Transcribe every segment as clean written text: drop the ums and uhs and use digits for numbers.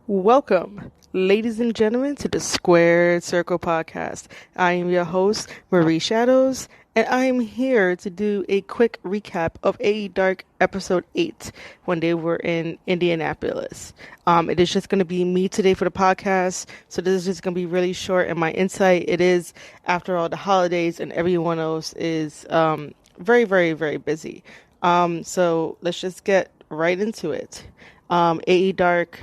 Welcome, ladies and gentlemen, to the Squared Circle podcast. I am your host, Marie Shadows, and I am here to do a quick recap of AE Dark episode 8 when they were in Indianapolis. It is just going to be me today for the podcast, so this is just going to be really short. And my insight, it is after all the holidays and everyone else is very, very, very busy. So let's just get right into it. AE Dark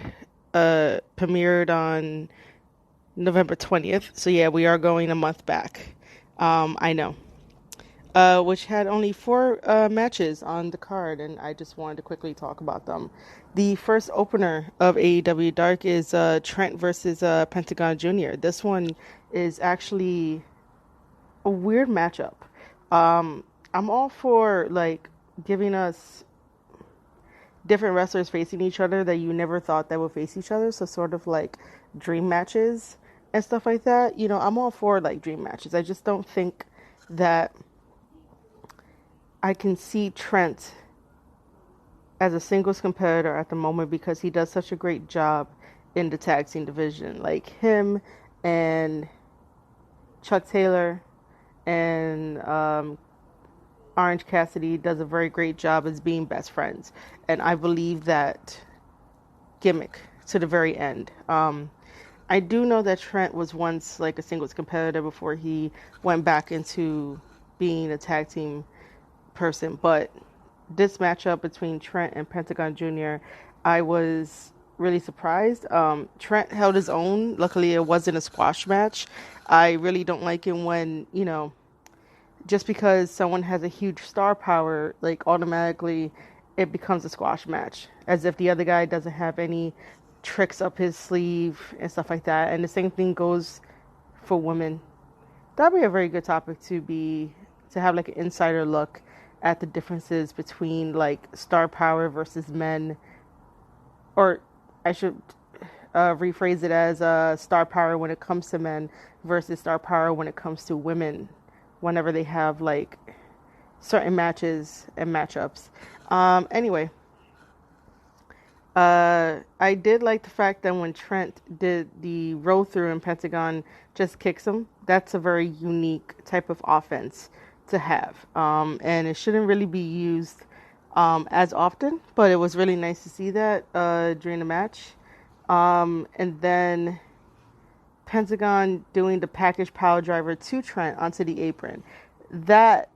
premiered on November 20th. So yeah, we are going a month back. I know. Which had only four matches on the card, and I just wanted to quickly talk about them. The first opener of AEW Dark is Trent versus Pentagon Jr. This one is actually a weird matchup. I'm all for like giving us different wrestlers facing each other that you never thought that would face each other. So sort of like dream matches and stuff like that. You know, I'm all for like dream matches. I just don't think that I can see Trent as a singles competitor at the moment because he does such a great job in the tag team division. Like him and Chuck Taylor and Orange Cassidy does a very great job as being best friends. And I believe that gimmick to the very end. I do know that Trent was once like a singles competitor before he went back into being a tag team person. But this matchup between Trent and Pentagon Jr., I was really surprised. Trent held his own. Luckily, it wasn't a squash match. I really don't like it when, you know, just because someone has a huge star power, like automatically it becomes a squash match, as if the other guy doesn't have any tricks up his sleeve and stuff like that. And the same thing goes for women. That'd be a very good topic to have like an insider look at the differences between like star power versus men, or I should rephrase it as star power when it comes to men versus star power when it comes to women, whenever they have like certain matches and matchups. Anyway, I did like the fact that when Trent did the roll through and Pentagon just kicks him, that's a very unique type of offense to have. And it shouldn't really be used as often, but it was really nice to see that during the match. And then Pentagon doing the package power driver to Trent onto the apron. That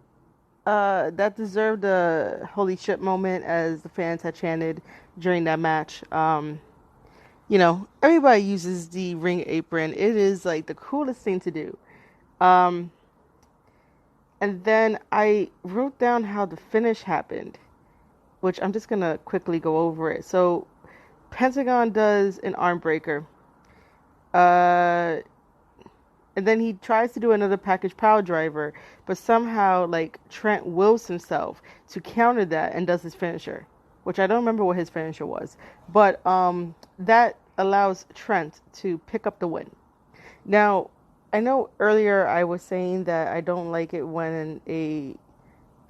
deserved a holy shit moment, as the fans had chanted during that match. You know, everybody uses the ring apron. It is like the coolest thing to do. And then I wrote down how the finish happened, which I'm just gonna quickly go over it. So Pentagon does an arm breaker. And then he tries to do another package power driver, but somehow like Trent wills himself to counter that and does his finisher, which I don't remember what his finisher was, but that allows Trent to pick up the win. Now, I know earlier I was saying that I don't like it when a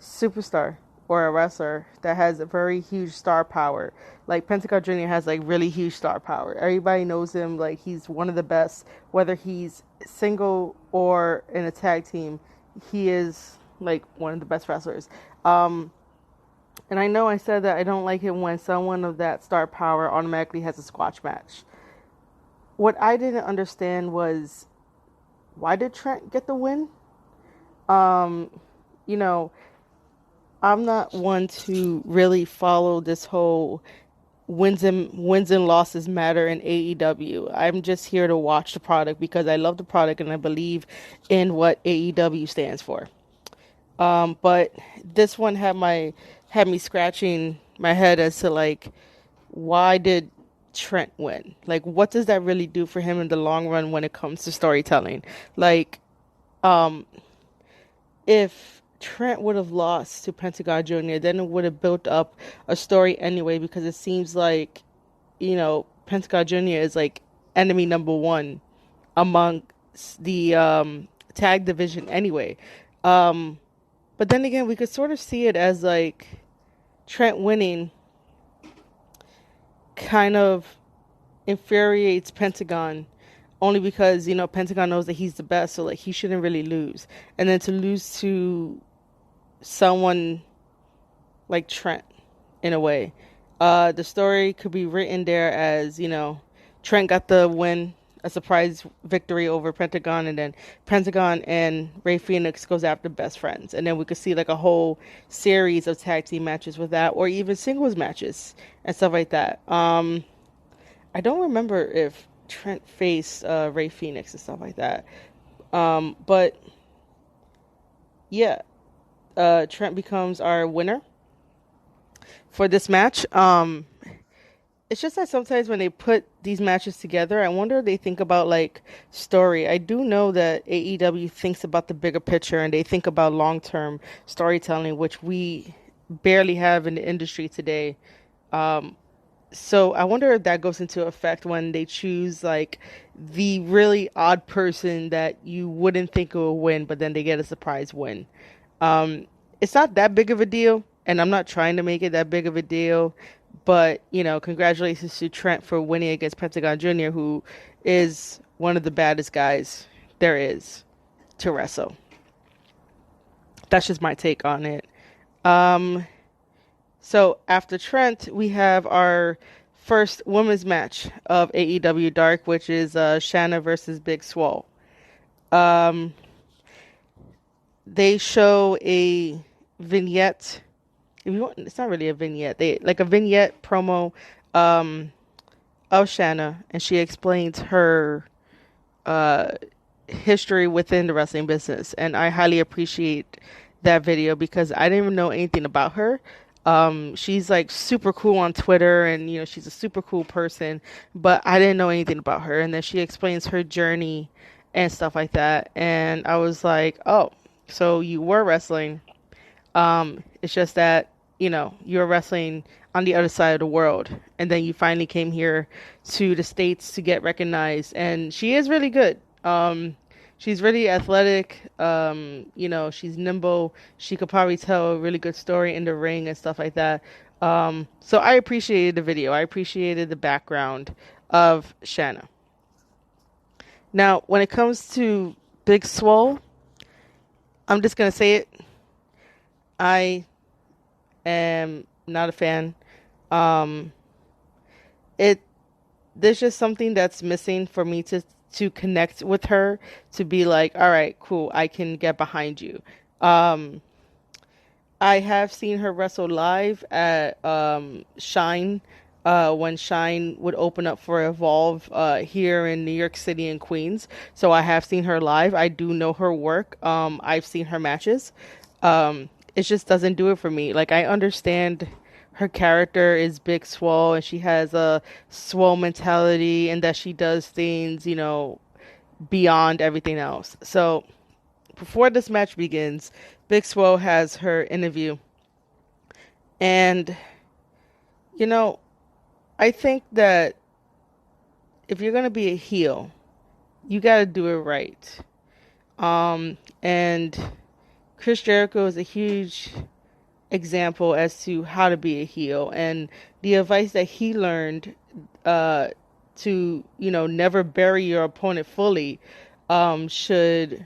superstar or a wrestler that has a very huge star power, like Pentagon Jr. has like really huge star power. Everybody knows him, like he's one of the best, whether he's single or in a tag team, he is like one of the best wrestlers. And I know I said that I don't like it when someone of that star power automatically has a squash match. What I didn't understand was, why did Trent get the win? You know, I'm not one to really follow this whole wins and losses matter in AEW. I'm just here to watch the product because I love the product and I believe in what AEW stands for. But this one had me scratching my head as to like, why did Trent win? Like, what does that really do for him in the long run when it comes to storytelling? Like, if Trent would have lost to Pentagon Jr., then it would have built up a story anyway, because it seems like, you know, Pentagon Jr. is like enemy number one among the tag division anyway. But then again, we could sort of see it as like Trent winning kind of infuriates Pentagon only because, Pentagon knows that he's the best, so like he shouldn't really lose. And then to lose to someone like Trent in a way. The story could be written there as, Trent got the win, a surprise victory over Pentagon, and then Pentagon and Ray Phoenix goes after best friends. And then we could see like a whole series of tag team matches with that, or even singles matches and stuff like that. I don't remember if Trent faced Ray Phoenix and stuff like that. But yeah, Trent becomes our winner for this match. It's just that sometimes when they put these matches together, I wonder if they think about like story. I do know that AEW thinks about the bigger picture and they think about long-term storytelling, which we barely have in the industry today. So I wonder if that goes into effect when they choose like the really odd person that you wouldn't think will win, but then they get a surprise win. It's not that big of a deal, and I'm not trying to make it that big of a deal. But, congratulations to Trent for winning against Pentagon Jr., who is one of the baddest guys there is to wrestle. That's just my take on it. So after Trent, we have our first women's match of AEW Dark, which is Shanna versus Big Swole. They show a vignette. If you want, it's not really a vignette. They like a vignette promo of Shanna, and she explains her history within the wrestling business. And I highly appreciate that video because I didn't even know anything about her. She's like super cool on Twitter, and she's a super cool person, but I didn't know anything about her. And then she explains her journey and stuff like that, and I was like, oh, so you were wrestling. It's just that you're wrestling on the other side of the world, and then you finally came here to the States to get recognized. And she is really good. She's really athletic. She's nimble. She could probably tell a really good story in the ring and stuff like that. So I appreciated the video. I appreciated the background of Shanna. Now, when it comes to Big Swole, I'm just going to say it. I am not a fan. There's just something that's missing for me to connect with her, to be like, all right, cool, I can get behind you. I have seen her wrestle live at Shine, when Shine would open up for Evolve here in New York City and Queens. So I have seen her live. I do know her work. I've seen her matches. It just doesn't do it for me. Like, I understand her character is Big Swole and she has a swole mentality and that she does things, beyond everything else. So before this match begins, Big Swole has her interview. And, I think that if you're going to be a heel, you got to do it right. And Chris Jericho is a huge example as to how to be a heel, and the advice that he learned to never bury your opponent fully should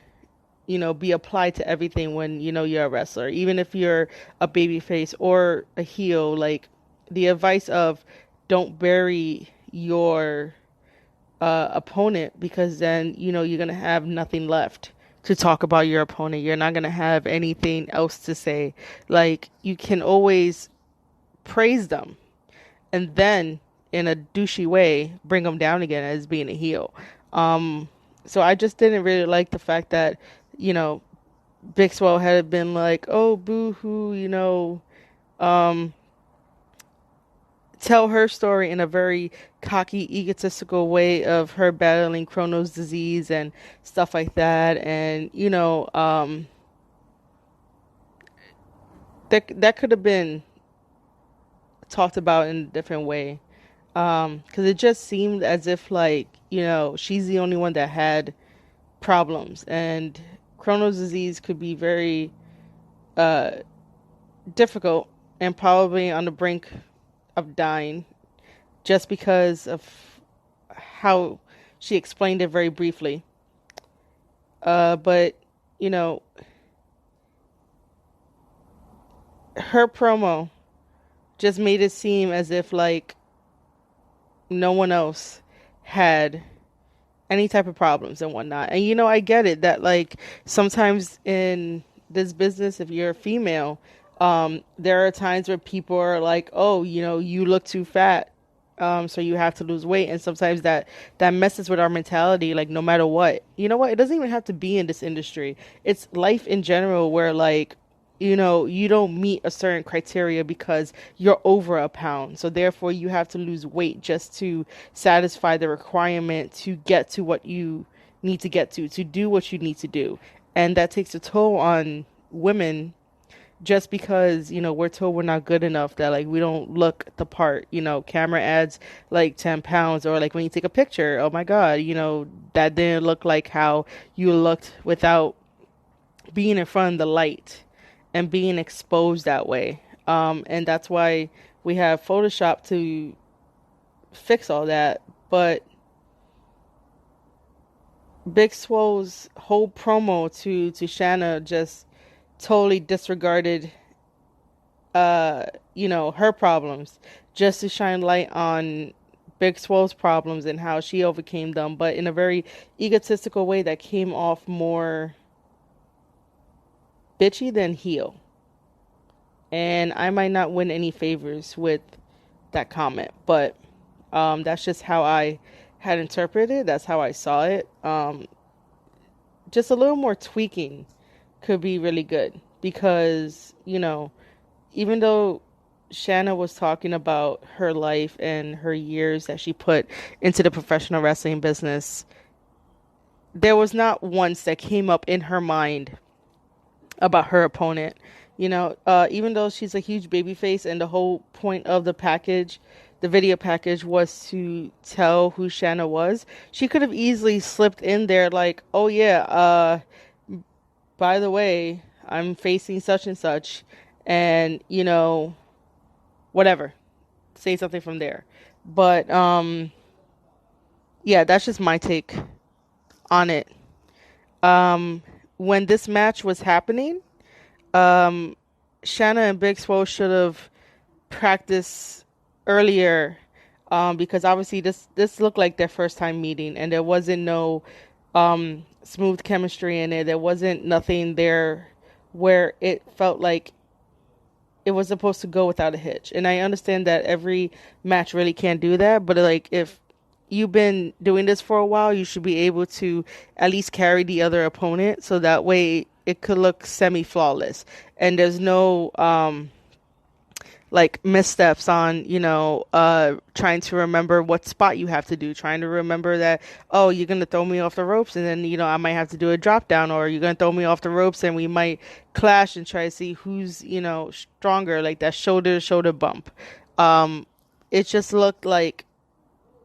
be applied to everything when you're a wrestler, even if you're a babyface or a heel. Like, the advice of don't bury your opponent, because then you're gonna have nothing left to talk about your opponent. You're not going to have anything else to say. Like, you can always praise them and then in a douchey way bring them down again as being a heel. So I just didn't really like the fact that Big Swole had been like, oh, boo-hoo, tell her story in a very cocky, egotistical way of her battling Crohn's disease and stuff like that. And, that could have been talked about in a different way. Because it just seemed as if, like, she's the only one that had problems. And Crohn's disease could be very difficult and probably on the brink of dying just because of how she explained it very briefly. But you know, her promo just made it seem as if like no one else had any type of problems and whatnot. And I get it that like sometimes in this business, if you're a female, there are times where people are like, oh, you look too fat. So you have to lose weight, and sometimes that messes with our mentality. Like no matter what, it doesn't even have to be in this industry. It's life in general, where like you don't meet a certain criteria because you're over a pound. So therefore you have to lose weight just to satisfy the requirement to get to what you need to get to do what you need to do. And that takes a toll on women just because, we're told we're not good enough, that like we don't look the part. Camera adds like 10 pounds, or like when you take a picture, oh my God, that didn't look like how you looked without being in front of the light and being exposed that way. And that's why we have Photoshop to fix all that. But Big Swole's whole promo to Shanna just totally disregarded her problems, just to shine light on Big Swole's problems and how she overcame them, but in a very egotistical way that came off more bitchy than heel. And I might not win any favors with that comment, but that's just how I had interpreted it. That's how I saw it. Just a little more tweaking could be really good, because even though Shanna was talking about her life and her years that she put into the professional wrestling business, there was not once that came up in her mind about her opponent. Even though she's a huge babyface, and the whole point of the video package was to tell who Shanna was, she could have easily slipped in there like, oh yeah, by the way, I'm facing such and such, and whatever, say something from there. But yeah, that's just my take on it. When this match was happening, Shanna and Big Swole should have practiced earlier, because obviously this looked like their first time meeting, and there wasn't no smooth chemistry in it. There wasn't nothing there where it felt like it was supposed to go without a hitch. And I understand that every match really can't do that, but like if you've been doing this for a while, you should be able to at least carry the other opponent, so that way it could look semi-flawless, and there's no like missteps on trying to remember what spot you have to do, trying to remember that, oh, you're gonna throw me off the ropes, and then I might have to do a drop down, or you're gonna throw me off the ropes and we might clash and try to see who's stronger, like that shoulder to shoulder bump. It just looked like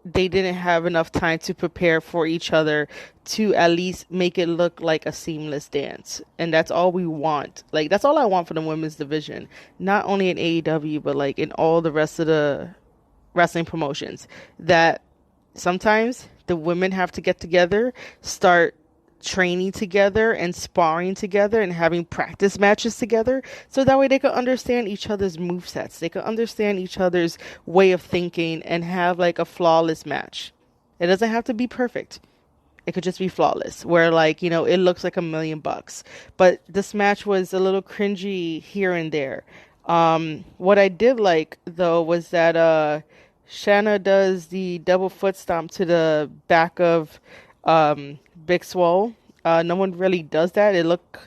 they didn't have enough time to prepare for each other to at least make it look like a seamless dance. And that's all we want. Like, that's all I want for the women's division. Not only in AEW, but like in all the rest of the wrestling promotions. That sometimes the women have to get together, start training together and sparring together and having practice matches together, so that way they could understand each other's movesets, they could understand each other's way of thinking, and have like a flawless match. It doesn't have to be perfect, it could just be flawless, where like it looks like $1,000,000. But this match was a little cringy here and there. What I did like though was that Shanna does the double foot stomp to the back of Big Swole. No one really does that. It looked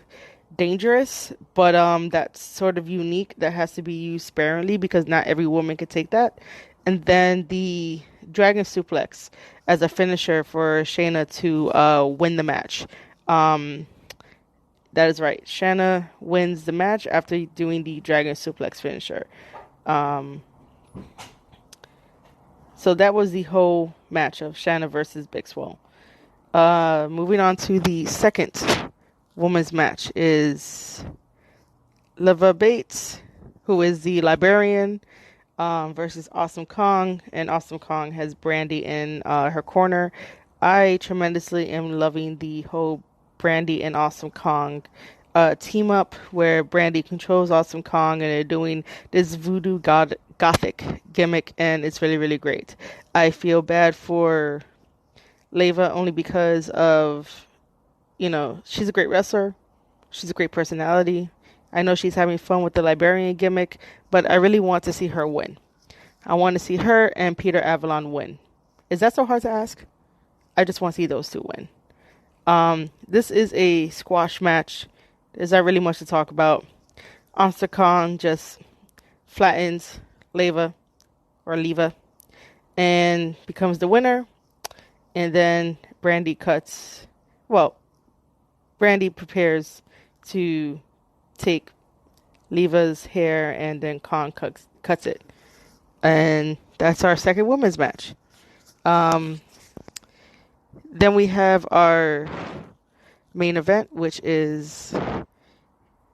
dangerous, but that's sort of unique. That has to be used sparingly, because not every woman could take that. And then the dragon suplex as a finisher for Shayna to win the match. That is right. Shanna wins the match after doing the dragon suplex finisher. So that was the whole match of Shanna versus Big Swole. Moving on to the second women's match is Leva Bates, who is the librarian, versus Awesome Kong, and Awesome Kong has Brandy in her corner. I tremendously am loving the whole Brandy and Awesome Kong team up where Brandy controls Awesome Kong and they're doing this voodoo gothic gimmick, and it's really, really great. I feel bad for Leva only because of, she's a great wrestler. She's a great personality. I know she's having fun with the librarian gimmick, but I really want to see her win. I want to see her and Peter Avalon win. Is that so hard to ask? I just want to see those two win. This is a squash match. There's not really much to talk about. Monster Khan just flattens Leva and becomes the winner. And then Brandy prepares to take Leva's hair, and then Khan cuts it. And that's our second women's match. Then we have our main event, which is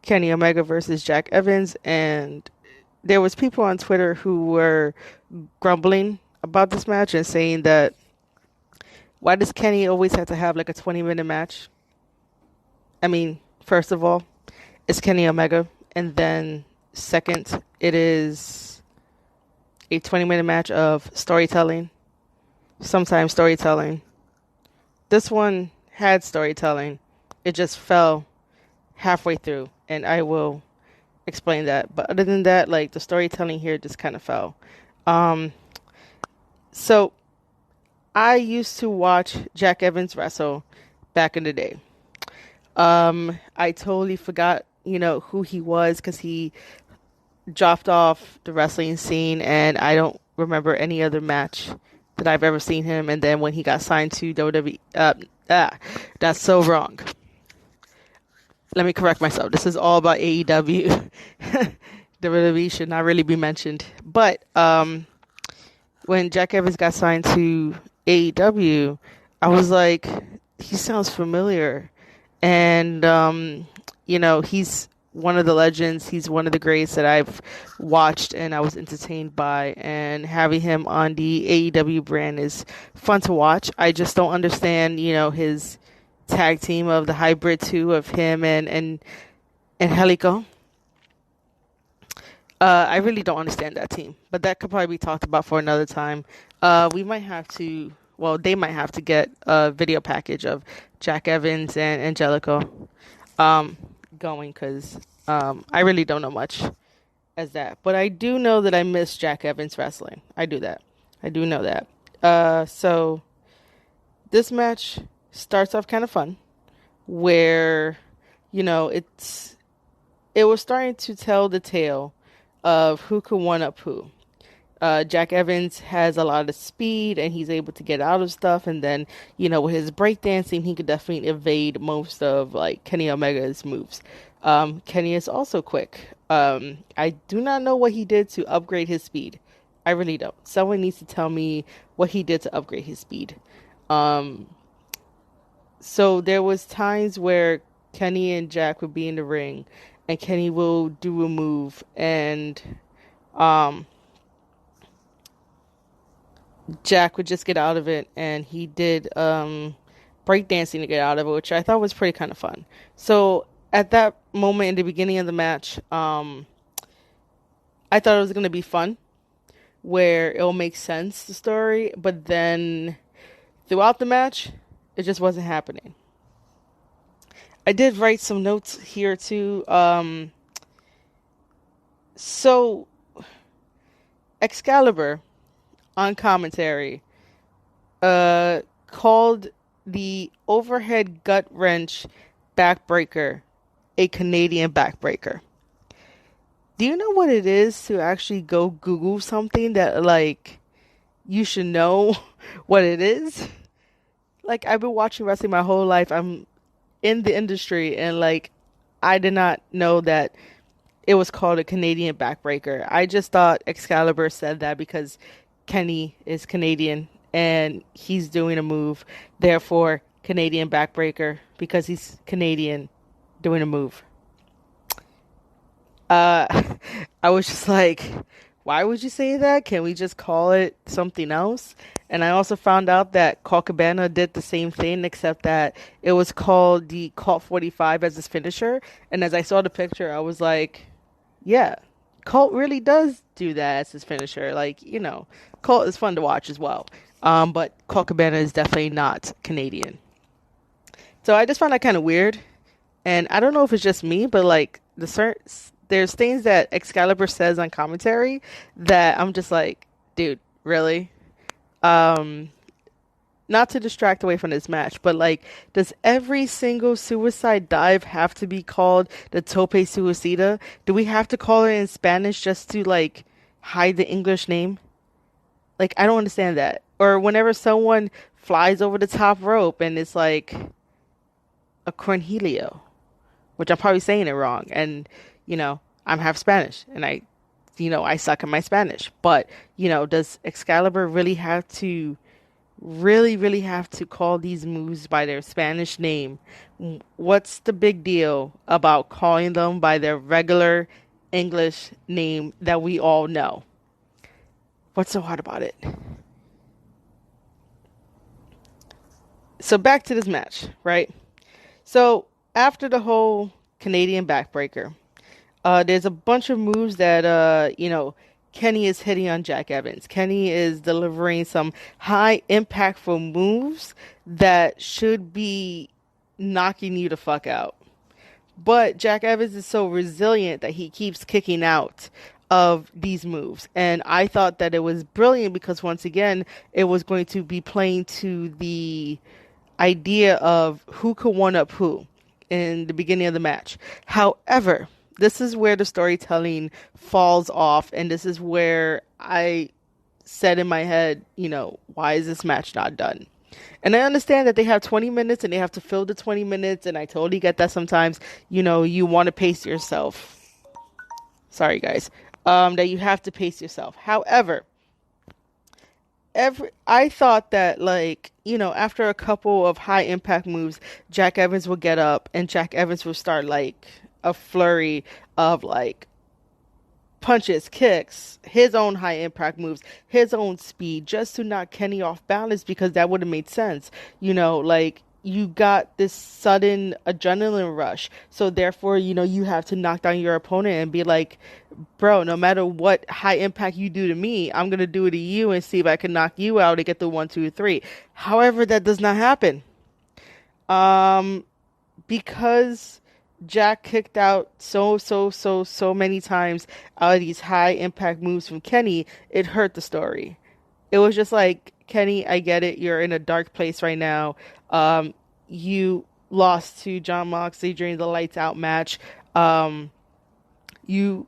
Kenny Omega versus Jack Evans. And there was people on Twitter who were grumbling about this match and saying that, why does Kenny always have to have like a 20-minute match? I mean, first of all, it's Kenny Omega. And then second, it is a 20-minute match of storytelling. Sometimes storytelling. This one had storytelling. It just fell halfway through. And I will explain that. But other than that, like, the storytelling here just kind of fell. So I used to watch Jack Evans wrestle back in the day. I totally forgot, who he was because he dropped off the wrestling scene, and I don't remember any other match that I've ever seen him. And then when he got signed to WWE, that's so wrong. Let me correct myself. This is all about AEW. WWE should not really be mentioned. But when Jack Evans got signed to AEW, I was like, he sounds familiar. And, he's one of the legends. He's one of the greats that I've watched and I was entertained by. And having him on the AEW brand is fun to watch. I just don't understand, his tag team of the hybrid two of him and Helico. I really don't understand that team, but that could probably be talked about for another time. They might have to get a video package of Jack Evans and Angelico going, because I really don't know much as that. But I do know that I miss Jack Evans wrestling. I do know that. So this match starts off kind of fun, where, it was starting to tell the tale of who could one-up who. Jack Evans has a lot of speed and he's able to get out of stuff, and then, with his breakdancing, he could definitely evade most of like Kenny Omega's moves. Kenny is also quick. I do not know what he did to upgrade his speed. I really don't. Someone needs to tell me what he did to upgrade his speed. So there was times where Kenny and Jack would be in the ring, and Kenny will do a move, and Jack would just get out of it, and he did breakdancing to get out of it, which I thought was pretty kind of fun. So at that moment in the beginning of the match, I thought it was going to be fun, where it'll make sense, the story, but then throughout the match, it just wasn't happening. I did write some notes here too. So Excalibur on commentary called the overhead gut wrench backbreaker a Canadian backbreaker. Do you know what it is to actually go Google something that, like, you should know what it is? Like, I've been watching wrestling my whole life. I'm in the industry, and, like, I did not know that it was called a Canadian backbreaker. I just thought Excalibur said that because Kenny is Canadian and he's doing a move. Therefore, Canadian backbreaker because he's Canadian doing a move. I was just like, why would you say that? Can we just call it something else? And I also found out that Colt Cabana did the same thing, except that it was called the Colt 45 as his finisher. And as I saw the picture, I was like, yeah, Colt really does do that as his finisher. Like, Colt is fun to watch as well. But Colt Cabana is definitely not Canadian. So I just found that kind of weird. And I don't know if it's just me, but like there's things that Excalibur says on commentary that I'm just like, dude, really? Um, Not to distract away from this match, but like, does every single suicide dive have to be called the Tope Suicida? Do we have to call it in Spanish just to like hide the English name? Like, I don't understand that. Or whenever someone flies over the top rope and it's like a Cornelio, which I'm probably saying it wrong. And, I'm half Spanish and I suck at my Spanish. But, does Excalibur really have to really have to call these moves by their Spanish name? What's the big deal about calling them by their regular English name that we all know? What's so hard about it? So back to this match, right? So after the whole Canadian backbreaker, there's a bunch of moves that Kenny is hitting on Jack Evans. Kenny is delivering some high impactful moves that should be knocking you the fuck out. But Jack Evans is so resilient that he keeps kicking out of these moves. And I thought that it was brilliant because once again, it was going to be playing to the idea of who could one up who in the beginning of the match. However, this is where the storytelling falls off, and this is where I said in my head, why is this match not done? And I understand that they have 20 minutes and they have to fill the 20 minutes, and I totally get that sometimes, you want to pace yourself. Sorry, guys. That you have to pace yourself. However, I thought that after a couple of high impact moves, Jack Evans will get up and Jack Evans will start like a flurry of like punches, kicks, his own high impact moves, his own speed, just to knock Kenny off balance, because that would have made sense. You got this sudden adrenaline rush, so therefore, you have to knock down your opponent and be like, bro, no matter what high impact you do to me, I'm gonna do it to you and see if I can knock you out and get the 1, 2, 3. However, that does not happen. Because Jack kicked out so many times out of these high impact moves from Kenny, it hurt the story. It was just like, Kenny, I get it. You're in a dark place right now. You lost to Jon Moxley during the Lights Out match. You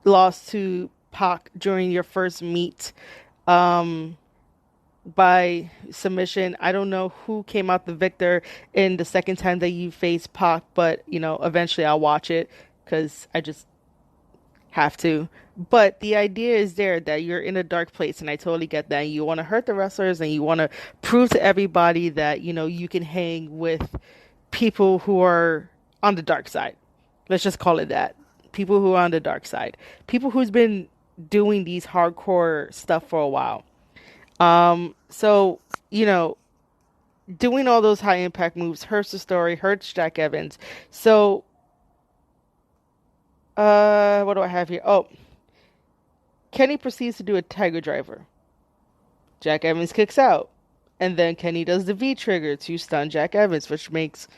lost to Pac during your first meet by submission. I don't know who came out the victor in the second time that you faced Pac, but eventually I'll watch it because I just have to. But the idea is there that you're in a dark place, and I totally get that. You want to hurt the wrestlers, and you want to prove to everybody that you can hang with people who are on the dark side. Let's just call it that. People who are on the dark side. People who's been doing these hardcore stuff for a while. So, doing all those high impact moves hurts the story, hurts Jack Evans. So, what do I have here? Oh, Kenny proceeds to do a Tiger Driver. Jack Evans kicks out. And then Kenny does the V trigger to stun Jack Evans, which makes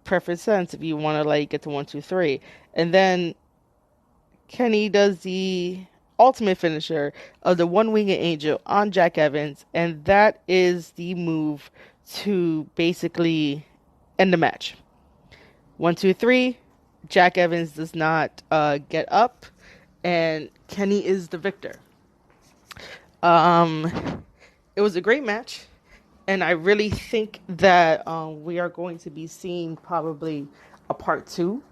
perfect sense if you want to get to 1, 2, 3. And then Kenny does the ultimate finisher of the One-Winged Angel on Jack Evans, and that is the move to basically end the match. 1, 2, 3. Jack Evans does not get up, and Kenny is the victor. It was a great match, and I really think that we are going to be seeing probably a part 2.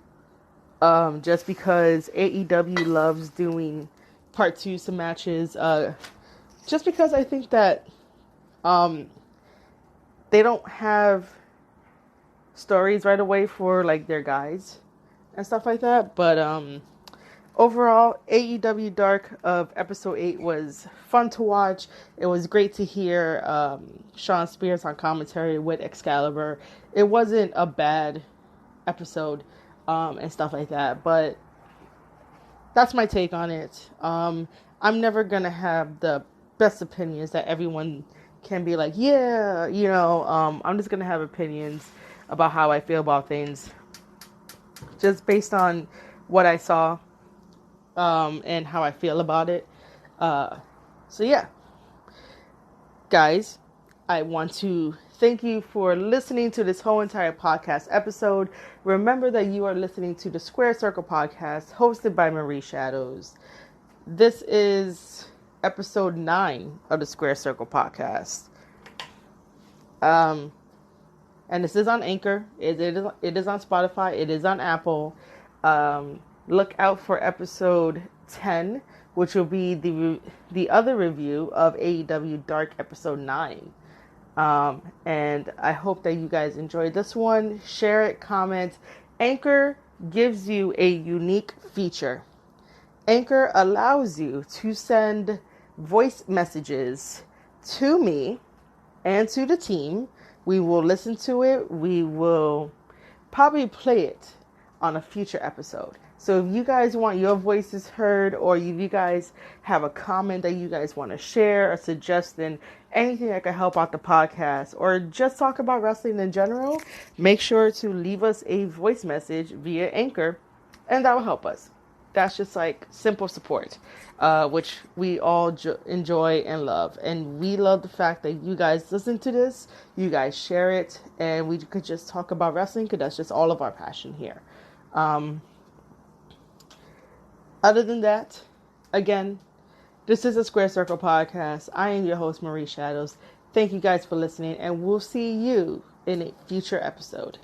Just because AEW loves doing part 2s to matches. Just because I think that they don't have stories right away for their guys and stuff like that. But overall, AEW Dark of episode 8 was fun to watch. It was great to hear Sean Spears on commentary with Excalibur. It wasn't a bad episode and stuff like that, but that's my take on it. I'm never going to have the best opinions that everyone can be like, yeah, I'm just going to have opinions about how I feel about things just based on what I saw and how I feel about it. So yeah, guys, I want to thank you for listening to this whole entire podcast episode. Remember that you are listening to the Square Circle podcast hosted by Marie Shadows. This is episode 9 of the Square Circle podcast. And this is on Anchor. It is on Spotify. It is on Apple. Look out for episode 10, which will be the other review of AEW Dark episode 9. And I hope that you guys enjoyed this one. Share it, comment. Anchor gives you a unique feature. Anchor allows you to send voice messages to me and to the team. We will listen to it. We will probably play it on a future episode. So if you guys want your voices heard, or if you guys have a comment that you guys want to share, a suggestion, anything that can help out the podcast, or just talk about wrestling in general, make sure to leave us a voice message via Anchor, and that will help us. That's just like simple support, which we all enjoy and love. And we love the fact that you guys listen to this, you guys share it, and we could just talk about wrestling because that's just all of our passion here. Other than that, again, this is a Square Circle podcast. I am your host, Marie Shadows. Thank you guys for listening, and we'll see you in a future episode.